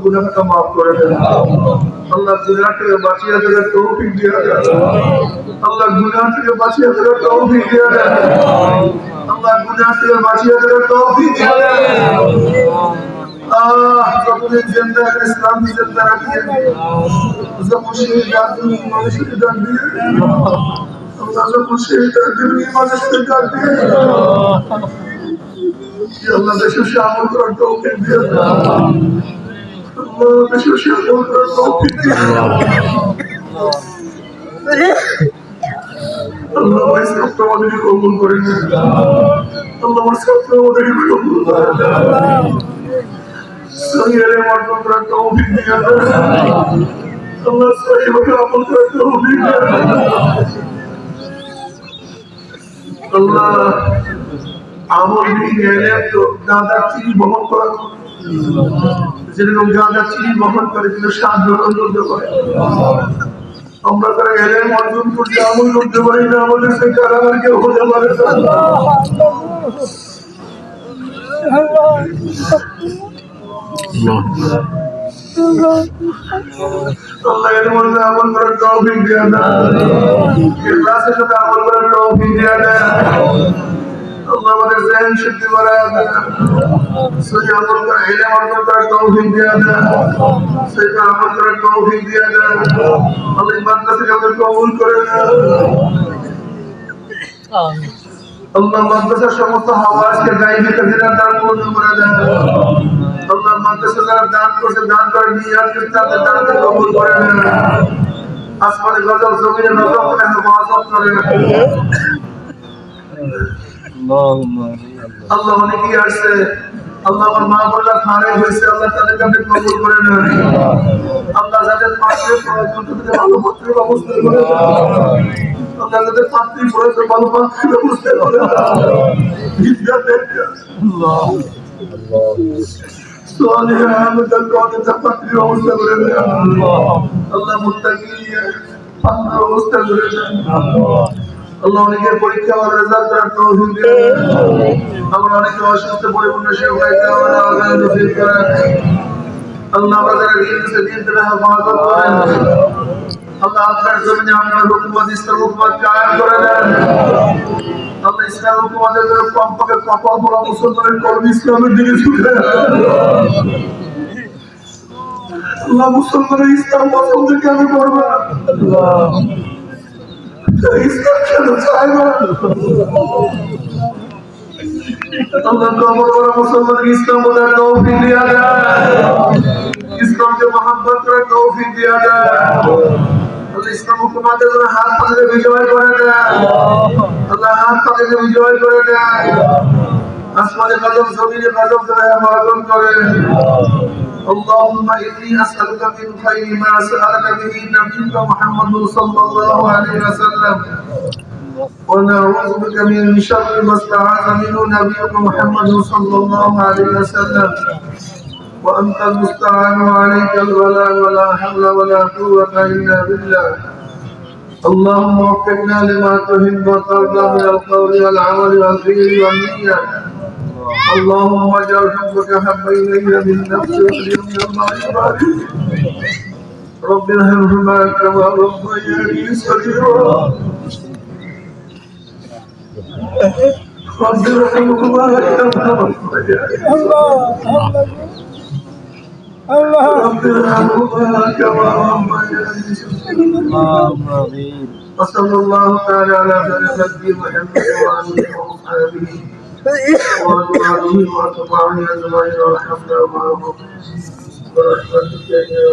গুনাহকে মাফ করে দেন। আল্লাহ গুনাহ থেকে বাঁচিয়ে দেওয়ার তৌফিক দিয়ে দেন। আল্লাহ গুনাহ থেকে বাঁচিয়ে দেওয়ার তৌফিক দিয়ে দেন। আল্লাহ গুনাহ থেকে বাঁচিয়ে দেওয়ার তৌফিক দিয়ে দেন। যতদিন জিন্দা ইসলাম জিন্দা রাখিয়ে যখন শহীদ আদম মানুষকে ডাক দিয়ে আল্লাহ যখন শহীদ আদম মানুষকে ডাক দিয়ে আল্লাহ দেশের আমল করার তৌফিক দিয়ে দেন। আল্লাহ দেশের আমল করার তৌফিক দিয়ে দেন। আল্লাহ আমার ছাত্র আমাদেরকে কবুল করে নেন। আল্লাহ আমার ছাত্র আমাদেরকে কবুল করে নেন। সহিয়ে মার্জন করার তৌফিক দিয়ে দেন। আল্লাহ সহিভাবে আমল করার তৌফিক দিয়ে দেন। আল্লাহ আমল নিয়ে তো গাঁদার চিনি বহন করা যেরকম গাঁদার চিনি বহন করে কিন্তু স্বাদ গ্রহণ করতে পারে। আমরা তারা এলে অর্জন করতে আমল করতে পারি না, আমাদের সে কারাগার কেউ হতে পারে না। আল্লাহ এর মধ্যে আমল করার তৌফিক দিয়ে দেন। ইখলাসের সাথে আমল করার তৌফিক দিয়ে দেন। আল্লাহ আমাদের জ্ঞান শক্তি বাড়ায় দেন। সহি আমল করার ইলম অর্জন করার তৌফিক দিয়ে দেন। সহি আমল করার তৌফিক দিয়ে দেন। আল্লাহ মাদ্রাসাকে আমাদের কবুল করে নেন। আল্লাহ মাদ্রাসার সমস্ত হাওয়াজকে গাইবে কাজিরা দান পূর্ণ করে দেন। আল্লাহ মাদ্রাসা যারা দান করছে দান করে নিয়াতের সাথে দানকে কবুল করে নেন। আসমানে গজব জমিনে নজর করে হেফাজত করে। আল্লাহ অনেকেই আসছে, আল্লাহ আমার মা বোনরা ফারে হয়েছে, আল্লাহ তাদেরকে আপনি কবুল করে নেন। আল্লাহ যাদের পাত্রে প্রয়োজন তাদের ভালো পাত্রের ব্যবস্থা করে দেন। আল্লাহ যাদের পাত্রী প্রয়োজন ভালো পাত্রের ব্যবস্থা করে দেন। আল্লাহ মুত্তাকি পাত্রের ব্যবস্থা করে দেন। আল্লাহ অনেকের পরীক্ষা আর রেজাল্ট করার তৌফিক দেন। আমরা অনেকে অসুস্থ পরিপূর্ণ সেবায় নসিব করেন। আল্লাহ আমাদের ঋণ থেকে হেফাজত করেন। আল্লাহ আপনার জমিনে আপনার হুকুমত ইসলাম হুকুমত কায়েম করে দেন। আল্লাহ ইসলাম হুকুমতের জন্য কমপক্ষে কপাল পড়া মুসলমানের কর্মী ইসলামের দিকে ছুটে আল্লাহ মুসলমানের ইসলাম পছন্দ কেন করবে ইসলাম কেন চায় না। আল্লাহ কবর করা মুসলমানের ইসলাম বলার তৌফিক দিয়া দেন। ইসলামকে মহব্বত করার তৌফিক দিয়া দেন। আল্লাহ ইসলাম হুকুমাতের জন্য হাত পাতে বিজয় করে দেন। আল্লাহ হাত পাতে বিজয় করে দেন। আসমানে গজব জমিনে গজব ধরে হেফাজত করেন। اللهم إني أسألك من خير ما سألك به نبيك محمد صلى الله عليه وسلم ونعوذ بك من شر ما استعاذ منه نبيك محمد صلى الله عليه وسلم وأنت المستعان وعليك البلاء ولا حول ولا قوة إلا بالله. اللهم وفقنا لما تحب وترضى من القول والعمل والفعل والنية. اللهم اجعل حبك حب إلي من نفسي ومن الله عبادك. رب ارحمهما كما ربياني صغيرا. رب ارحمهما كما ربياني رب ارحمهما كما ربياني صغيرا. وصلى الله تعالى على نبينا محمد وعلى آله وصحبه وأزواجه وأتباعه أجمعين والحمد لله برحمتك يا